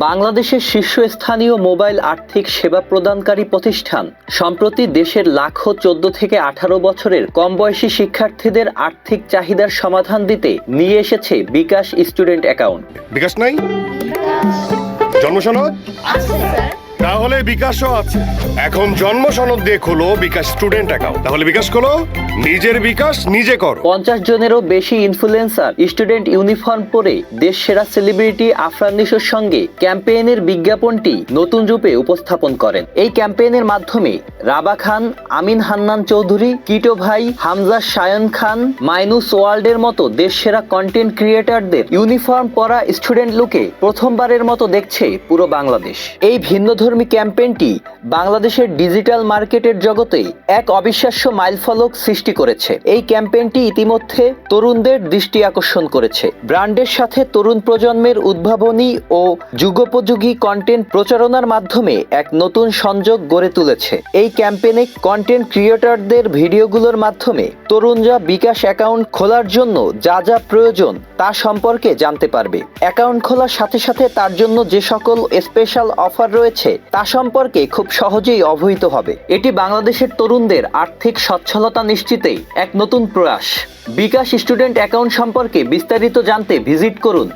বাংলাদেশের শীর্ষস্থানীয় মোবাইল আর্থিক সেবা প্রদানকারী প্রতিষ্ঠান সম্প্রতি দেশের লাখো 14 থেকে 18 বছরের কম বয়সী শিক্ষার্থীদের আর্থিক চাহিদার সমাধান দিতে নিয়ে এসেছে বিকাশ স্টুডেন্ট অ্যাকাউন্ট। বিকাশ নাই? জন্ম সনদ আছে স্যার। তাহলে বিকাশও আছে। এখন জন্ম সনদ দিয়ে খোলো বিকাশ স্টুডেন্ট অ্যাকাউন্ট। তাহলে বিকাশ খোলো, নিজের বিকাশ নিজে করো। 50 জনেরও বেশি ইনফ্লুয়েন্সার স্টুডেন্ট ইউনিফর্ম পরে দেশ সেরা সেলিব্রিটি আফরান নিশোর সঙ্গে ক্যাম্পেইনের বিজ্ঞাপনটি নতুন রূপে উপস্থাপন করেন। এই ক্যাম্পেইনের মাধ্যমে রাবা খান, আমিন হান্নান চৌধুরী, কিটো ভাই, হামজা শায়ন খান, মাইনুস ওয়ার্ল্ডের মতো দেশ সেরা কন্টেন্ট ক্রিয়েটরদের ইউনিফর্ম পরা স্টুডেন্ট লুকে প্রথমবারের মতো দেখছে পুরো বাংলাদেশ। এই ভিন্নধর্মী ক্যাম্পেইনটি বাংলাদেশের ডিজিটাল মার্কেটের জগতে এক অবিশ্বাস্য মাইলফলক সৃষ্টি করেছে। এই ক্যাম্পেইনটি ইতিমধ্যে তরুণদের দৃষ্টি আকর্ষণ করেছে। ব্র্যান্ডের সাথে তরুণ প্রজন্মের উদ্ভাবনী ও যুগোপযোগী কন্টেন্ট প্রচারণার মাধ্যমে এক নতুন সংযোগ গড়ে তুলেছে। এই ক্যাম্পেইনে কন্টেন্ট ক্রিয়েটরদের ভিডিওগুলোর মাধ্যমে তরুণরা বিকাশ অ্যাকাউন্ট খোলার জন্য যা যা প্রয়োজন তা সম্পর্কে জানতে পারবে। অ্যাকাউন্ট খোলার সাথে সাথে তার জন্য যে সকল স্পেশাল অফার রয়েছে তা সম্পর্কে খুব সহজেই অবহিত হবে। এটি বাংলাদেশের তরুণদের আর্থিক সচ্ছলতা নিশ্চিতেই এক নতুন প্রয়াস। বিকাশ স্টুডেন্ট অ্যাকাউন্ট সম্পর্কে বিস্তারিত জানতে ভিজিট করুন